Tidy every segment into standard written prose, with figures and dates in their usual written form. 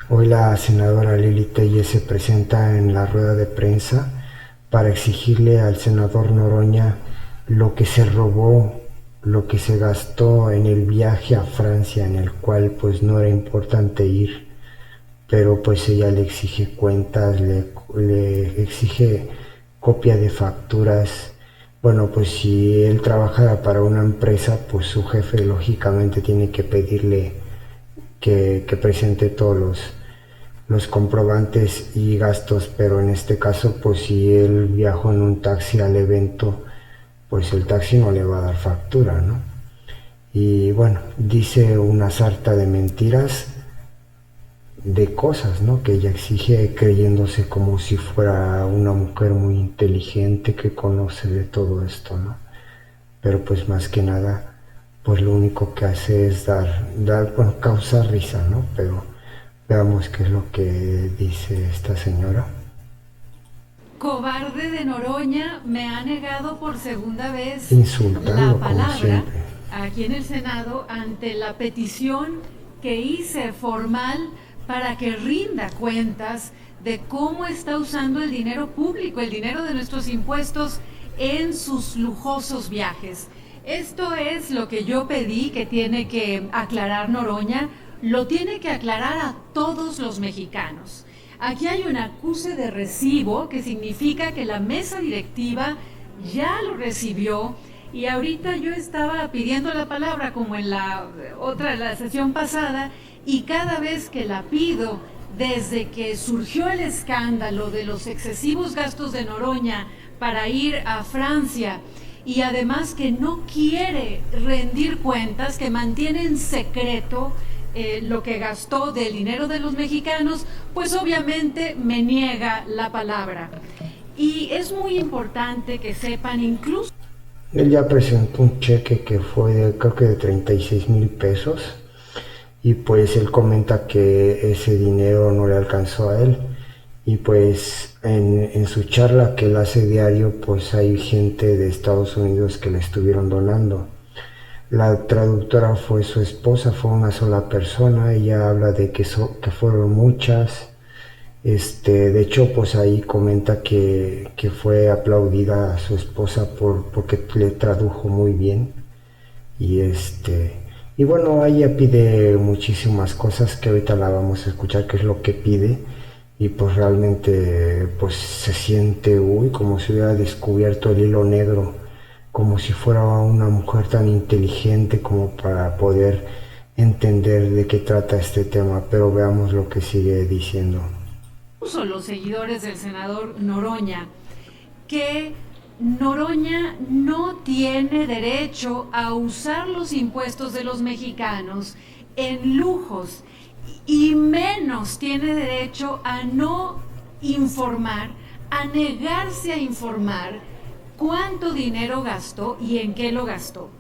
Hoy la senadora Lili Telles se presenta en la rueda de prensa para exigirle al senador Noroña lo que se robó, lo que se gastó en el viaje a Francia, en el cual pues no era importante ir, pero pues ella le exige cuentas, le exige copia de facturas. Bueno, pues si él trabajara para una empresa, pues su jefe lógicamente tiene que pedirle que presente todos los comprobantes y gastos, pero en este caso, pues si él viajó en un taxi al evento, pues el taxi no le va a dar factura, ¿no? Y bueno, dice una sarta de mentiras, de cosas, ¿no? Que ella exige creyéndose como si fuera una mujer muy inteligente que conoce de todo esto, ¿no? Pero pues más que nada, pues lo único que hace es bueno, causa risa, ¿no? Pero veamos qué es lo que dice esta señora. Cobarde de Noroña me ha negado por segunda vez la Insultando como palabra siempre. aquí en el Senado ante la petición que hice formal para que rinda cuentas de cómo está usando el dinero público, el dinero de nuestros impuestos en sus lujosos viajes. Esto es lo que yo pedí que tiene que aclarar Noroña, lo tiene que aclarar a todos los mexicanos. Aquí hay un acuse de recibo que significa que la mesa directiva ya lo recibió y ahorita yo estaba pidiendo la palabra como en la sesión pasada, y cada vez que la pido desde que surgió el escándalo de los excesivos gastos de Noroña para ir a Francia, y además que no quiere rendir cuentas, que mantiene en secreto lo que gastó del dinero de los mexicanos, pues obviamente me niega la palabra. Y es muy importante que sepan incluso... Él ya presentó un cheque que fue creo que de 36,000 pesos, y pues él comenta que ese dinero no le alcanzó a él, y pues en su charla que él hace diario, pues hay gente de Estados Unidos que le estuvieron donando. La traductora fue su esposa, fue una sola persona. Ella habla de que fueron muchas. De hecho, pues ahí comenta que fue aplaudida a su esposa porque le tradujo muy bien. Y y bueno, ella pide muchísimas cosas que ahorita la vamos a escuchar, qué es lo que pide. Y pues realmente pues se siente, uy, como si hubiera descubierto el hilo negro, como si fuera una mujer tan inteligente como para poder entender de qué trata este tema. Pero veamos lo que sigue diciendo. Los seguidores del senador Noroña, que Noroña no tiene derecho a usar los impuestos de los mexicanos en lujos, y menos tiene derecho a no informar, a negarse a informar cuánto dinero gastó y en qué lo gastó.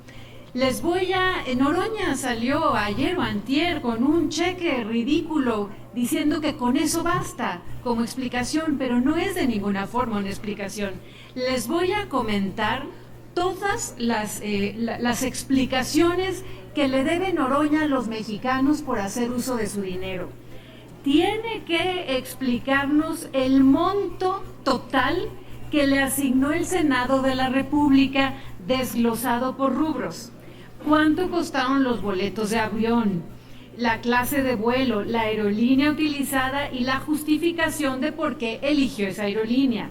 Noroña salió ayer o antier con un cheque ridículo diciendo que con eso basta como explicación, pero no es de ninguna forma una explicación. Les voy a comentar todas las explicaciones que le debe Noroña a los mexicanos por hacer uso de su dinero. Tiene que explicarnos el monto total que le asignó el Senado de la República, desglosado por rubros. ¿Cuánto costaron los boletos de avión, la clase de vuelo, la aerolínea utilizada y la justificación de por qué eligió esa aerolínea?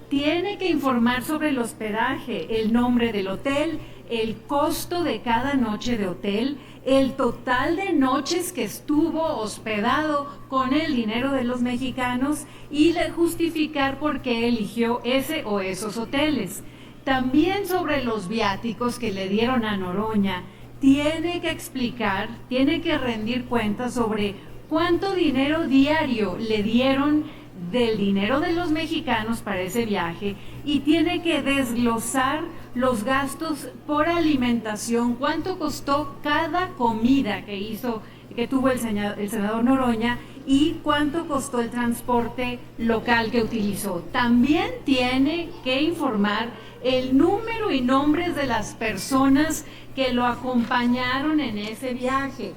Tiene que informar sobre el hospedaje, el nombre del hotel, el costo de cada noche de hotel, el total de noches que estuvo hospedado con el dinero de los mexicanos, y justificar por qué eligió ese o esos hoteles. También sobre los viáticos que le dieron a Noroña, tiene que explicar, tiene que rendir cuentas sobre cuánto dinero diario le dieron del dinero de los mexicanos para ese viaje, y tiene que desglosar los gastos por alimentación, cuánto costó cada comida que tuvo el senador Noroña, y cuánto costó el transporte local que utilizó. También tiene que informar el número y nombres de las personas que lo acompañaron en ese viaje.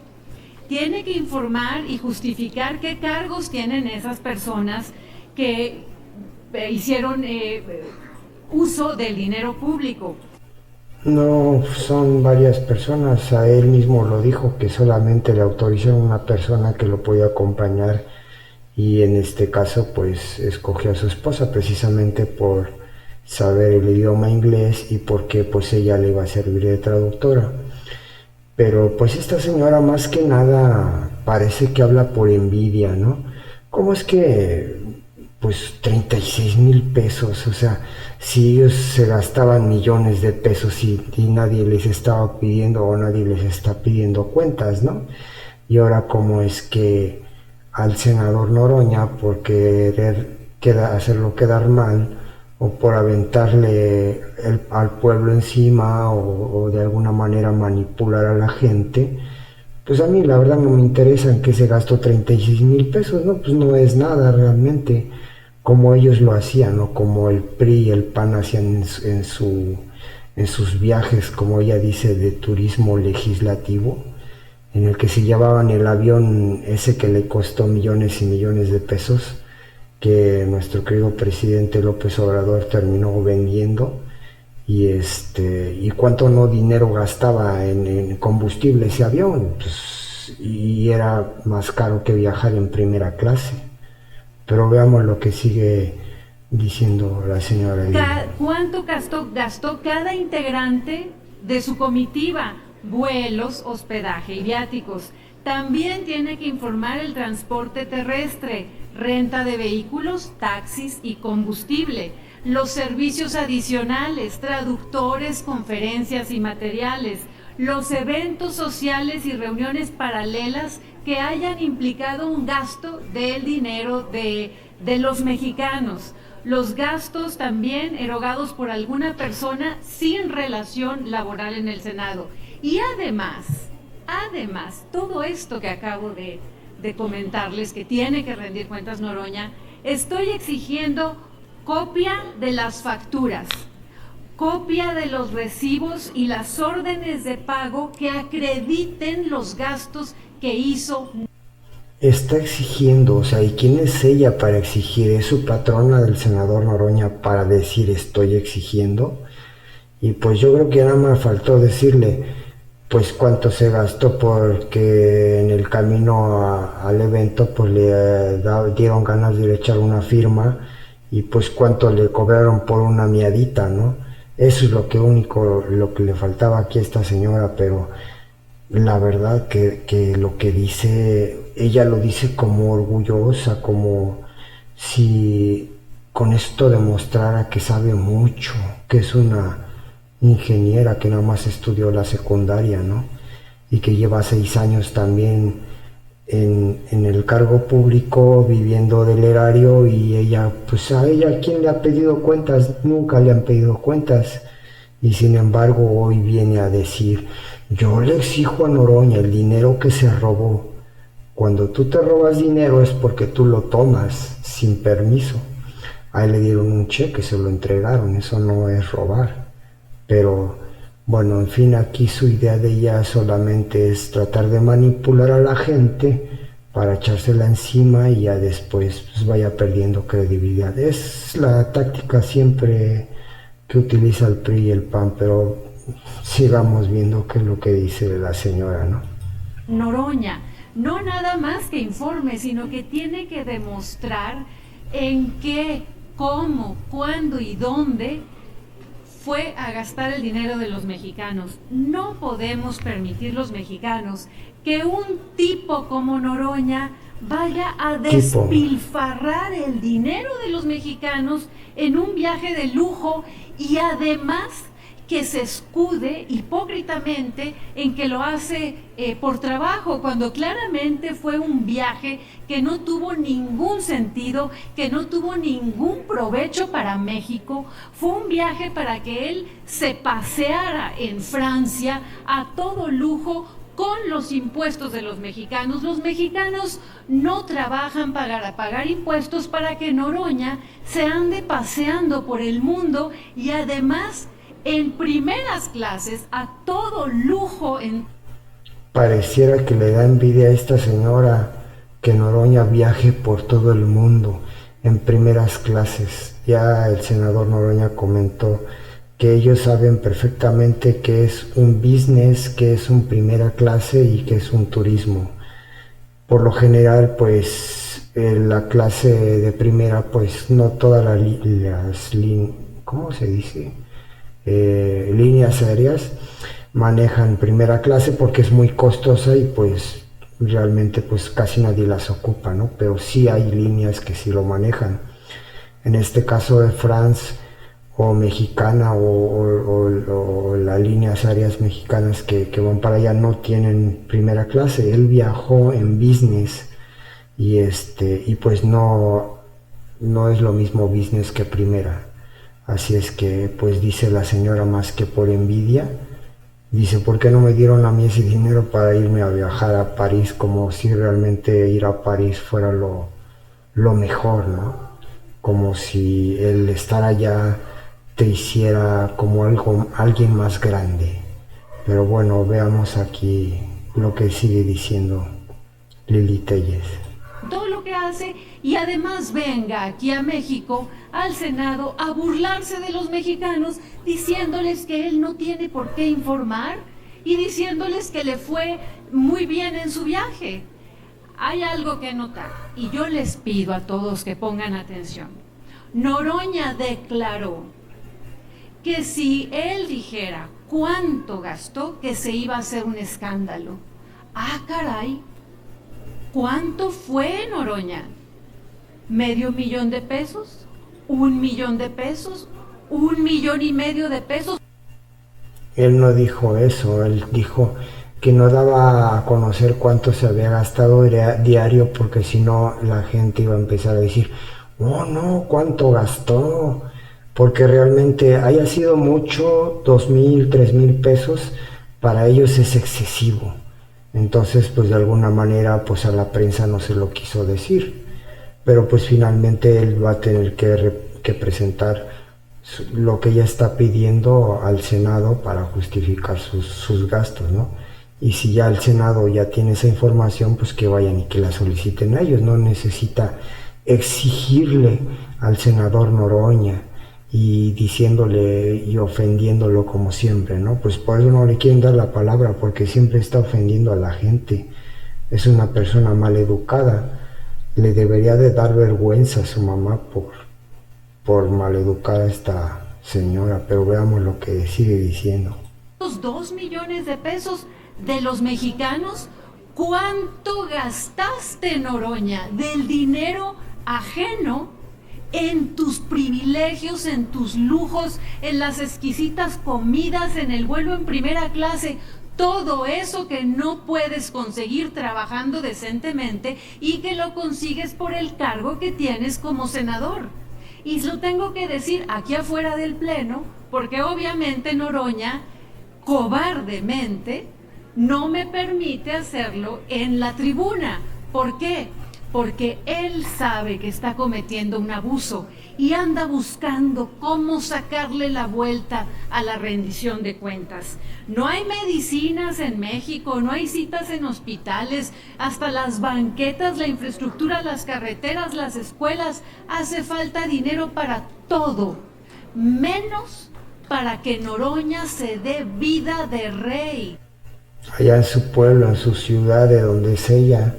tiene que informar y justificar qué cargos tienen esas personas que hicieron uso del dinero público. No, son varias personas. A él mismo lo dijo, que solamente le autorizaron una persona que lo podía acompañar, y en este caso pues escogió a su esposa precisamente por saber el idioma inglés y porque pues ella le iba a servir de traductora. Pero pues esta señora más que nada parece que habla por envidia, ¿no? ¿Cómo es que pues 36,000 pesos? O sea, si ellos se gastaban millones de pesos y nadie les estaba pidiendo o nadie les está pidiendo cuentas, ¿no? Y ahora cómo es que al senador Noroña, por querer hacerlo quedar mal o por aventarle al pueblo encima o de alguna manera manipular a la gente, pues a mí la verdad no me interesa en qué se gastó 36,000 pesos, ¿no? Pues no es nada realmente, como ellos lo hacían, ¿no? Como el PRI y el PAN hacían en sus viajes, como ella dice, de turismo legislativo, en el que se llevaban el avión ese que le costó millones y millones de pesos, que nuestro querido presidente López Obrador terminó vendiendo, y cuánto no dinero gastaba en combustible ese avión, pues, y era más caro que viajar en primera clase. Pero veamos lo que sigue diciendo la señora. ¿Cuánto gastó cada integrante de su comitiva? Vuelos, hospedaje y viáticos. También tiene que informar el transporte terrestre, renta de vehículos, taxis y combustible, los servicios adicionales, traductores, conferencias y materiales, los eventos sociales y reuniones paralelas que hayan implicado un gasto del dinero de los mexicanos, los gastos también erogados por alguna persona sin relación laboral en el Senado. Y además, todo esto que acabo de comentarles, que tiene que rendir cuentas Noroña, estoy exigiendo copia de las facturas, copia de los recibos y las órdenes de pago que acrediten los gastos que hizo. Está exigiendo, o sea, ¿y quién es ella para exigir? ¿Es su patrona del senador Noroña para decir estoy exigiendo? Y pues yo creo que nada más faltó decirle pues cuánto se gastó, porque en el camino al evento pues le dieron ganas de echar una firma, y pues cuánto le cobraron por una miadita, ¿no? Eso es lo que le faltaba aquí a esta señora. Pero la verdad que lo que dice, ella lo dice como orgullosa, como si con esto demostrara que sabe mucho, que es una ingeniera que nada más estudió la secundaria, ¿no? Y que lleva 6 años también en el cargo público, viviendo del erario, y ella, pues a ella, ¿quién le ha pedido cuentas? Nunca le han pedido cuentas, y sin embargo hoy viene a decir, yo le exijo a Noroña el dinero que se robó. Cuando tú te robas dinero es porque tú lo tomas sin permiso. A él le dieron un cheque, se lo entregaron, eso no es robar. Pero bueno, en fin, aquí su idea de ella solamente es tratar de manipular a la gente para echársela encima y ya después pues vaya perdiendo credibilidad. Es la táctica siempre que utiliza el PRI y el PAN, pero sigamos viendo qué es lo que dice la señora, ¿no? Noroña, no nada más que informe, sino que tiene que demostrar en qué, cómo, cuándo y dónde fue a gastar el dinero de los mexicanos. No podemos permitir los mexicanos que un tipo como Noroña vaya a despilfarrar el dinero de los mexicanos en un viaje de lujo, y además que se escude hipócritamente en que lo hace por trabajo, cuando claramente fue un viaje que no tuvo ningún sentido, que no tuvo ningún provecho para México. Fue un viaje para que él se paseara en Francia a todo lujo con los impuestos de los mexicanos. Los mexicanos no trabajan para pagar impuestos para que Noroña se ande paseando por el mundo, y además en primeras clases, a todo lujo. Pareciera que le da envidia a esta señora que Noroña viaje por todo el mundo en primeras clases. Ya el senador Noroña comentó que ellos saben perfectamente que es un business, que es un primera clase y que es un turismo. Por lo general, pues la clase de primera, pues no todas ¿cómo se dice? Líneas aéreas manejan primera clase porque es muy costosa y pues realmente pues casi nadie las ocupa, ¿no? Pero sí hay líneas que sí lo manejan. En este caso de France o mexicana o las líneas aéreas mexicanas que van para allá no tienen primera clase. Él viajó en business y pues no es lo mismo business que primera. Así es que pues dice la señora, más que por envidia, dice, ¿por qué no me dieron a mí ese dinero para irme a viajar a París? Como si realmente ir a París fuera lo mejor, ¿no? Como si el estar allá te hiciera como alguien más grande. Pero bueno, veamos aquí lo que sigue diciendo Lili Telles. Todo lo que hace, y además venga aquí a México, al Senado, a burlarse de los mexicanos, diciéndoles que él no tiene por qué informar y diciéndoles que le fue muy bien en su viaje. Hay algo que notar, y yo les pido a todos que pongan atención. Noroña declaró que si él dijera cuánto gastó, que se iba a hacer un escándalo. ¡Ah, caray! ¿Cuánto fue, Noroña? ¿500,000 de pesos? ¿1,000,000 de pesos? ¿1,500,000 de pesos? Él no dijo eso, él dijo que no daba a conocer cuánto se había gastado diario porque si no la gente iba a empezar a decir, oh no, ¿cuánto gastó? Porque realmente haya sido mucho, 2,000, 3,000 pesos, para ellos es excesivo. Entonces pues de alguna manera pues a la prensa no se lo quiso decir, pero pues finalmente él va a tener que presentar lo que ella está pidiendo al Senado para justificar sus gastos, ¿no? Y si ya el Senado ya tiene esa información, pues que vayan y que la soliciten a ellos. No necesita exigirle al senador Noroña y diciéndole y ofendiéndolo como siempre, ¿no? Pues por eso no le quieren dar la palabra, porque siempre está ofendiendo a la gente. Es una persona mal educada. Le debería de dar vergüenza a su mamá por maleducar a esta señora, pero veamos lo que sigue diciendo. Los 2,000,000 de pesos de los mexicanos, ¿cuánto gastaste, Noroña, del dinero ajeno en tus privilegios, en tus lujos, en las exquisitas comidas, en el vuelo en primera clase? Todo eso que no puedes conseguir trabajando decentemente y que lo consigues por el cargo que tienes como senador. Y lo tengo que decir aquí afuera del pleno, porque obviamente Noroña, cobardemente, no me permite hacerlo en la tribuna. ¿Por qué? Porque él sabe que está cometiendo un abuso y anda buscando cómo sacarle la vuelta a la rendición de cuentas. No hay medicinas en México, no hay citas en hospitales, hasta las banquetas, la infraestructura, las carreteras, las escuelas, hace falta dinero para todo, menos para que Noroña se dé vida de rey. Allá en su pueblo, en su ciudad, de donde es ella,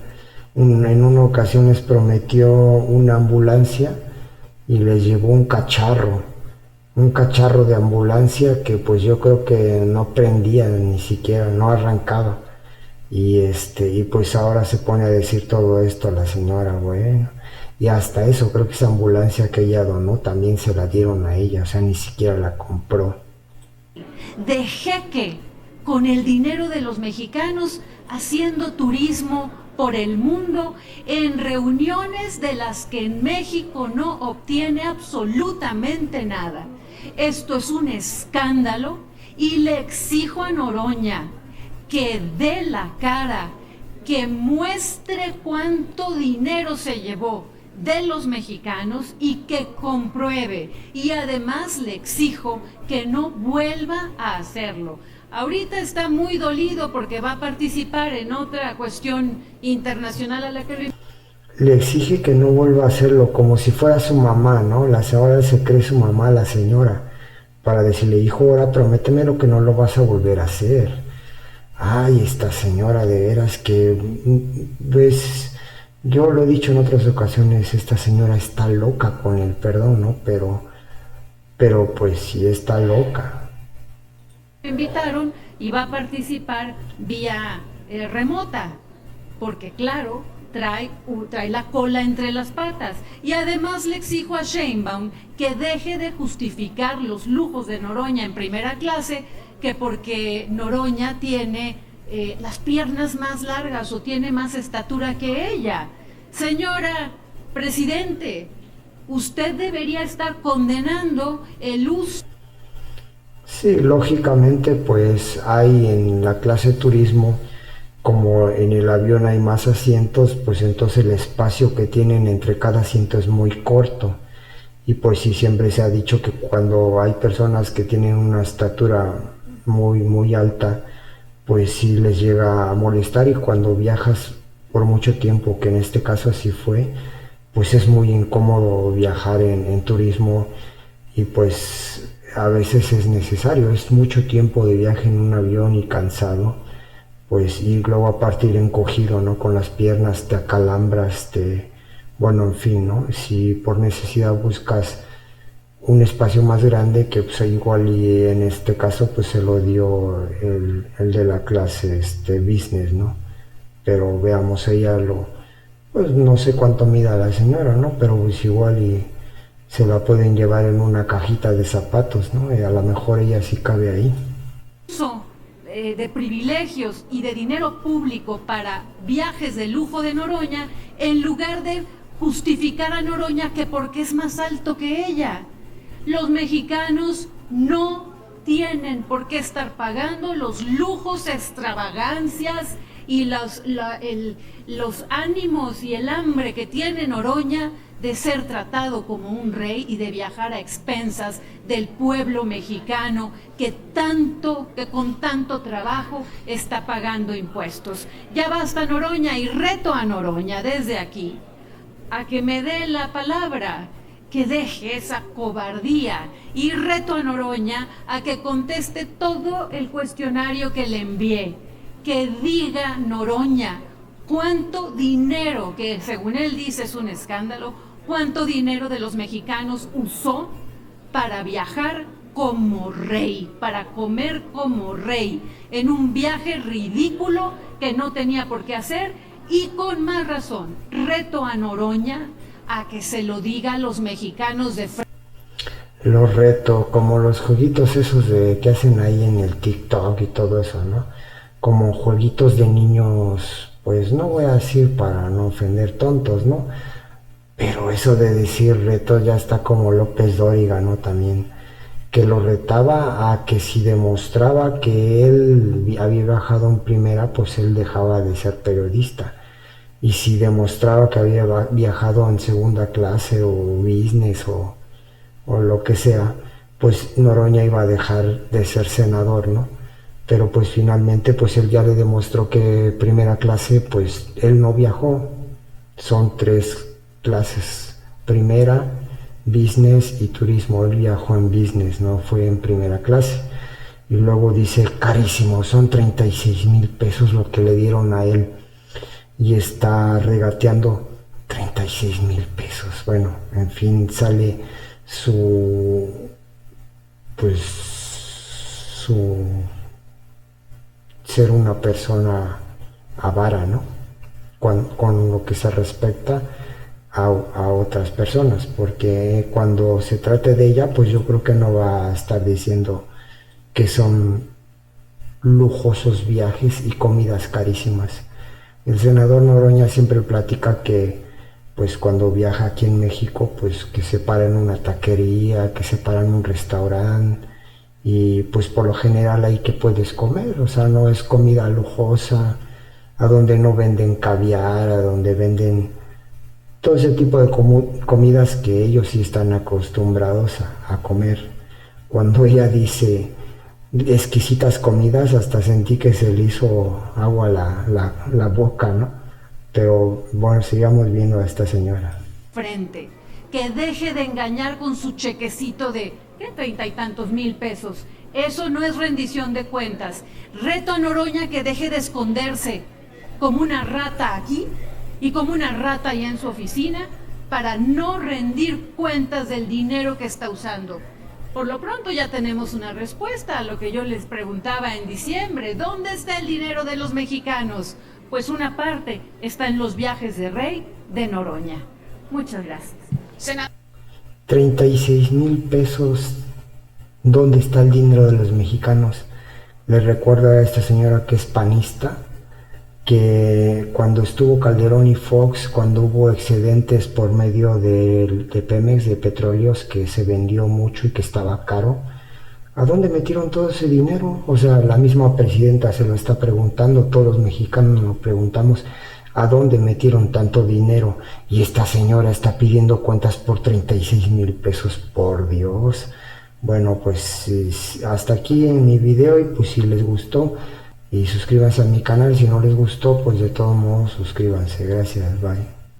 en una ocasión les prometió una ambulancia y les llevó un cacharro de ambulancia que pues yo creo que no prendía ni siquiera, no arrancaba. Y pues ahora se pone a decir todo esto a la señora, bueno. Y hasta eso, creo que esa ambulancia que ella donó también se la dieron a ella, o sea, ni siquiera la compró. De jeque, con el dinero de los mexicanos, haciendo turismo por el mundo, en reuniones de las que en México no obtiene absolutamente nada. Esto es un escándalo y le exijo a Noroña que dé la cara, que muestre cuánto dinero se llevó de los mexicanos y que compruebe. Y además le exijo que no vuelva a hacerlo. Ahorita está muy dolido porque va a participar en otra cuestión internacional a la que le exige que no vuelva a hacerlo como si fuera su mamá, ¿no? La señora se cree su mamá, la señora, para decirle, hijo, ahora prométeme lo que no lo vas a volver a hacer. Ay, esta señora, de veras que, ves, yo lo he dicho en otras ocasiones, esta señora está loca con el perdón, ¿no? Pero pues sí está loca. me invitaron y va a participar vía remota, porque claro, trae la cola entre las patas. Y además le exijo a Sheinbaum que deje de justificar los lujos de Noroña en primera clase, que porque Noroña tiene las piernas más largas o tiene más estatura que ella. Señora presidente, usted debería estar condenando el uso. Sí, lógicamente pues hay en la clase turismo, como en el avión hay más asientos, pues entonces el espacio que tienen entre cada asiento es muy corto. Y pues sí, siempre se ha dicho que cuando hay personas que tienen una estatura muy alta, pues sí les llega a molestar, y cuando viajas por mucho tiempo, que en este caso así fue, pues es muy incómodo viajar en turismo, y pues a veces es necesario, es mucho tiempo de viaje en un avión y cansado, pues, y luego aparte ir encogido, ¿no? Con las piernas te acalambras, bueno, en fin, ¿no? Si por necesidad buscas un espacio más grande, que pues igual, y en este caso pues se lo dio el de la clase business, ¿no? Pero veamos, pues no sé cuánto mida la señora, ¿no? Pero pues igual y se la pueden llevar en una cajita de zapatos, ¿no? Y a lo mejor ella sí cabe ahí. De privilegios y de dinero público para viajes de lujo de Noroña, en lugar de justificar a Noroña que porque es más alto que ella. Los mexicanos no tienen por qué estar pagando los lujos, extravagancias y los ánimos y el hambre que tiene Noroña de ser tratado como un rey y de viajar a expensas del pueblo mexicano que con tanto trabajo está pagando impuestos. Ya basta, Noroña, y reto a Noroña desde aquí a que me dé la palabra, que deje esa cobardía, y reto a Noroña a que conteste todo el cuestionario que le envié, que diga Noroña cuánto dinero, que según él dice es un escándalo, cuánto dinero de los mexicanos usó para viajar como rey, para comer como rey, en un viaje ridículo que no tenía por qué hacer. Y con más razón, reto a Noroña a que se lo diga a los mexicanos de frente. Los reto, como los jueguitos esos que hacen ahí en el TikTok y todo eso, ¿no? Como jueguitos de niños, pues no voy a decir para no ofender tontos, ¿no? Pero eso de decir reto ya está como López Dóriga, ¿no? También, que lo retaba a que si demostraba que él había viajado en primera, pues él dejaba de ser periodista. Y si demostraba que había viajado en segunda clase o business o lo que sea, pues Noroña iba a dejar de ser senador, ¿no? Pero pues finalmente pues él ya le demostró que primera clase pues él no viajó. Son 3 clases: primera, business y turismo. Él viajó en business, no fue en primera clase. Y luego dice, carísimo, son 36,000 pesos lo que le dieron a él, y está regateando 36,000 pesos. Bueno, en fin, sale su ser una persona avara, ¿no? Con lo que se respecta a otras personas, porque cuando se trate de ella, pues yo creo que no va a estar diciendo que son lujosos viajes y comidas carísimas. El senador Noroña siempre platica que pues cuando viaja aquí en México, pues que se para en una taquería, que se para en un restaurante, y pues por lo general ahí que puedes comer, o sea, no es comida lujosa, a donde no venden caviar, a donde venden todo ese tipo de comidas que ellos sí están acostumbrados a comer. Cuando ella dice exquisitas comidas, hasta sentí que se le hizo agua la boca, ¿no? Pero bueno, sigamos viendo a esta señora. Frente, que deje de engañar con su chequecito de, ¿qué? 30 y tantos mil pesos. Eso no es rendición de cuentas. Reto a Noroña que deje de esconderse como una rata aquí y como una rata allá en su oficina para no rendir cuentas del dinero que está usando. Por lo pronto ya tenemos una respuesta a lo que yo les preguntaba en diciembre. ¿Dónde está el dinero de los mexicanos? Pues una parte está en los viajes de Rey de Noroña. Muchas gracias. 36,000 pesos. ¿Dónde está el dinero de los mexicanos? Les recuerdo a esta señora que es panista, que cuando estuvo Calderón y Fox, cuando hubo excedentes por medio de Pemex, de petróleos, que se vendió mucho y que estaba caro, ¿a dónde metieron todo ese dinero? O sea, la misma presidenta se lo está preguntando, todos los mexicanos nos preguntamos, ¿a dónde metieron tanto dinero? Y esta señora está pidiendo cuentas por 36,000 pesos, por Dios. Bueno, pues hasta aquí en mi video, y pues si les gustó, y suscríbanse a mi canal. Si no les gustó, pues de todos modos suscríbanse. Gracias, bye.